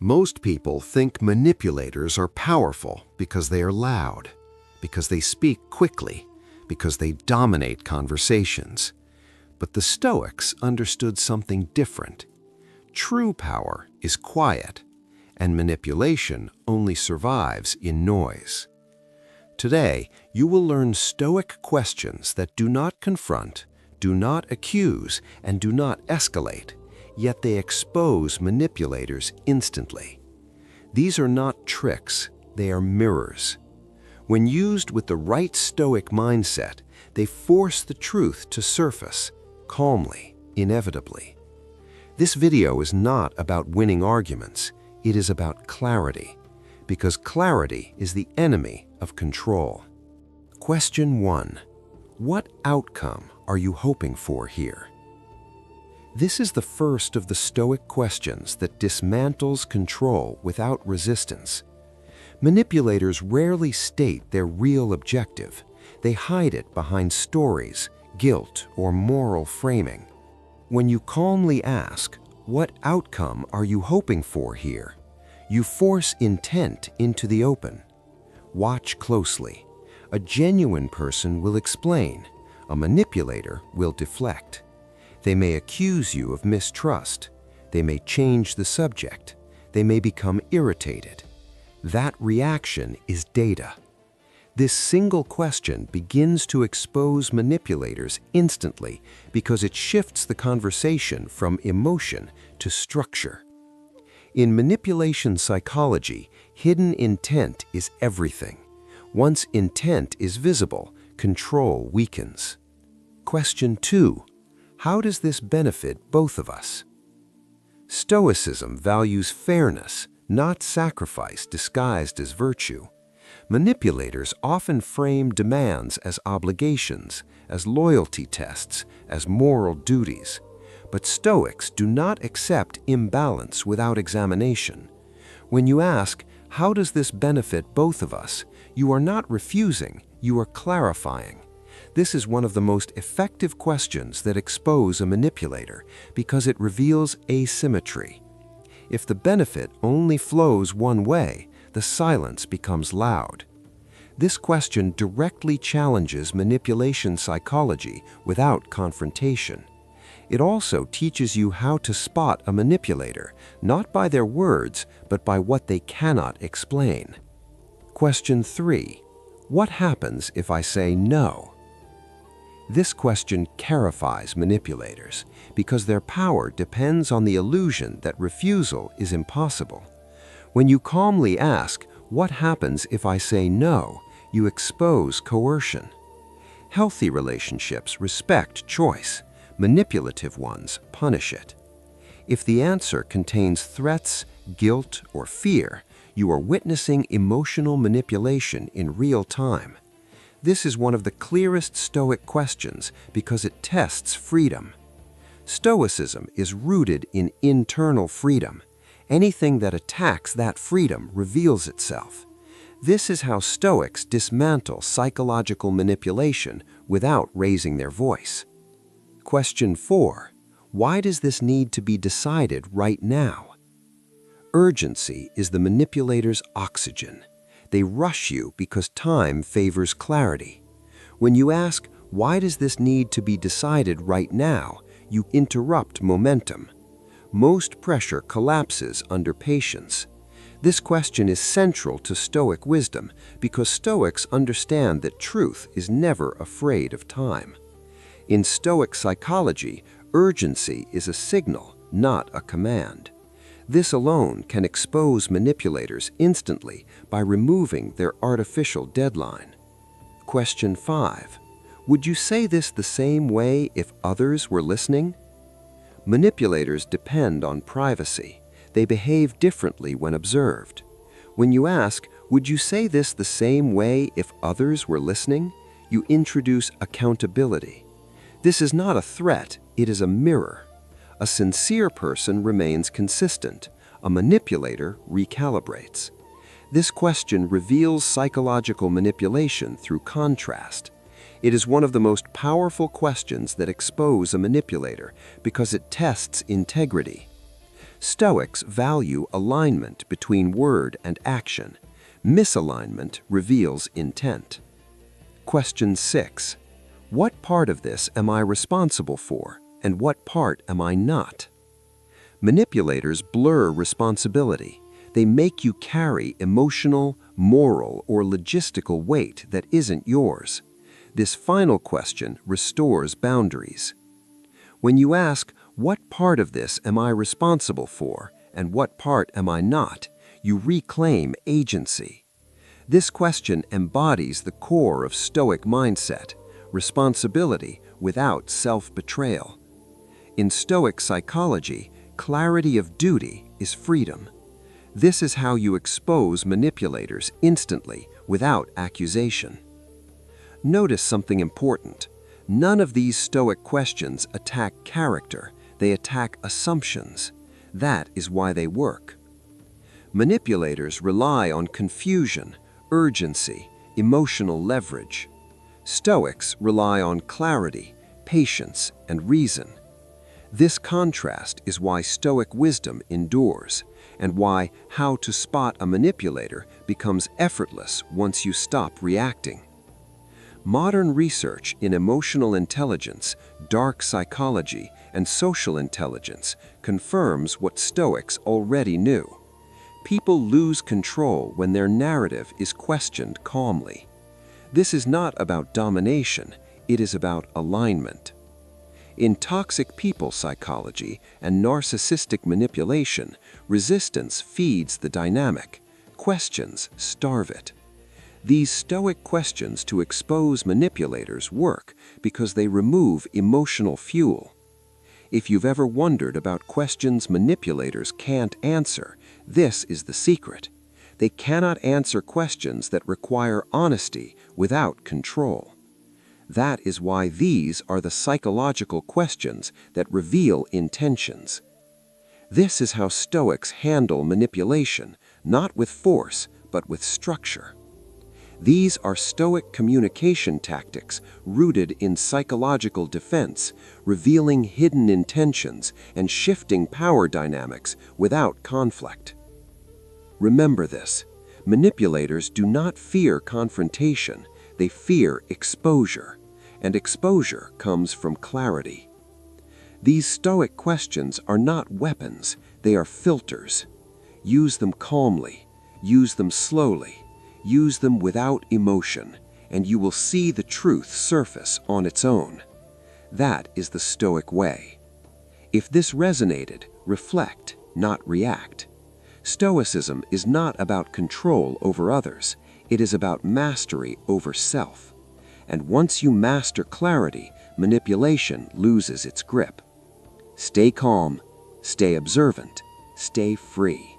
Most people think manipulators are powerful because they are loud, because they speak quickly, because they dominate conversations. But the Stoics understood something different. True power is quiet, and manipulation only survives in noise. Today, you will learn Stoic questions that do not confront, do not accuse, and do not escalate, yet they expose manipulators instantly. These are not tricks, they are mirrors. When used with the right Stoic mindset, they force the truth to surface, calmly, inevitably. This video is not about winning arguments, it is about clarity, because clarity is the enemy of control. Question 1. What outcome are you hoping for here? This is the first of the Stoic questions that dismantles control without resistance. Manipulators rarely state their real objective. They hide it behind stories, guilt, or moral framing. When you calmly ask, "What outcome are you hoping for here?" you force intent into the open. Watch closely. A genuine person will explain. A manipulator will deflect. They may accuse you of mistrust. They may change the subject. They may become irritated. That reaction is data. This single question begins to expose manipulators instantly because it shifts the conversation from emotion to structure. In manipulation psychology, hidden intent is everything. Once intent is visible, control weakens. Question 2. How does this benefit both of us? Stoicism values fairness, not sacrifice disguised as virtue. Manipulators often frame demands as obligations, as loyalty tests, as moral duties. But Stoics do not accept imbalance without examination. When you ask, "How does this benefit both of us?" you are not refusing, you are clarifying. This is one of the most effective questions that expose a manipulator because it reveals asymmetry. If the benefit only flows one way, the silence becomes loud. This question directly challenges manipulation psychology without confrontation. It also teaches you how to spot a manipulator, not by their words, but by what they cannot explain. Question 3. What happens if I say no? This question terrifies manipulators because their power depends on the illusion that refusal is impossible. When you calmly ask, "What happens if I say no?" you expose coercion. Healthy relationships respect choice. Manipulative ones punish it. If the answer contains threats, guilt, or fear, you are witnessing emotional manipulation in real time. This is one of the clearest Stoic questions because it tests freedom. Stoicism is rooted in internal freedom. Anything that attacks that freedom reveals itself. This is how Stoics dismantle psychological manipulation without raising their voice. Question 4. Why does this need to be decided right now? Urgency is the manipulator's oxygen. They rush you because time favors clarity. When you ask, "Why does this need to be decided right now?" you interrupt momentum. Most pressure collapses under patience. This question is central to Stoic wisdom because Stoics understand that truth is never afraid of time. In Stoic psychology, urgency is a signal, not a command. This alone can expose manipulators instantly by removing their artificial deadline. Question 5. Would you say this the same way if others were listening? Manipulators depend on privacy. They behave differently when observed. When you ask, "Would you say this the same way if others were listening?" you introduce accountability. This is not a threat, it is a mirror. A sincere person remains consistent. A manipulator recalibrates. This question reveals psychological manipulation through contrast. It is one of the most powerful questions that expose a manipulator because it tests integrity. Stoics value alignment between word and action. Misalignment reveals intent. Question 6. What part of this am I responsible for, and what part am I not? Manipulators blur responsibility. They make you carry emotional, moral, or logistical weight that isn't yours. This final question restores boundaries. When you ask, what part of this am I responsible for, and what part am I not, you reclaim agency. This question embodies the core of Stoic mindset, responsibility without self-betrayal. In Stoic psychology, clarity of duty is freedom. This is how you expose manipulators instantly, without accusation. Notice something important. None of these Stoic questions attack character, they attack assumptions. That is why they work. Manipulators rely on confusion, urgency, emotional leverage. Stoics rely on clarity, patience, and reason. This contrast is why Stoic wisdom endures, and why how to spot a manipulator becomes effortless once you stop reacting. Modern research in emotional intelligence, dark psychology, and social intelligence confirms what Stoics already knew. People lose control when their narrative is questioned calmly. This is not about domination, it is about alignment. In toxic people psychology and narcissistic manipulation, resistance feeds the dynamic. Questions starve it. These Stoic questions to expose manipulators work because they remove emotional fuel. If you've ever wondered about questions manipulators can't answer, this is the secret. They cannot answer questions that require honesty without control. That is why these are the psychological questions that reveal intentions. This is how Stoics handle manipulation, not with force, but with structure. These are Stoic communication tactics rooted in psychological defense, revealing hidden intentions and shifting power dynamics without conflict. Remember this: manipulators do not fear confrontation, they fear exposure, and exposure comes from clarity. These Stoic questions are not weapons, they are filters. Use them calmly, use them slowly, use them without emotion, and you will see the truth surface on its own. That is the Stoic way. If this resonated, reflect, not react. Stoicism is not about control over others, it is about mastery over self. And once you master clarity, manipulation loses its grip. Stay calm, stay observant, stay free.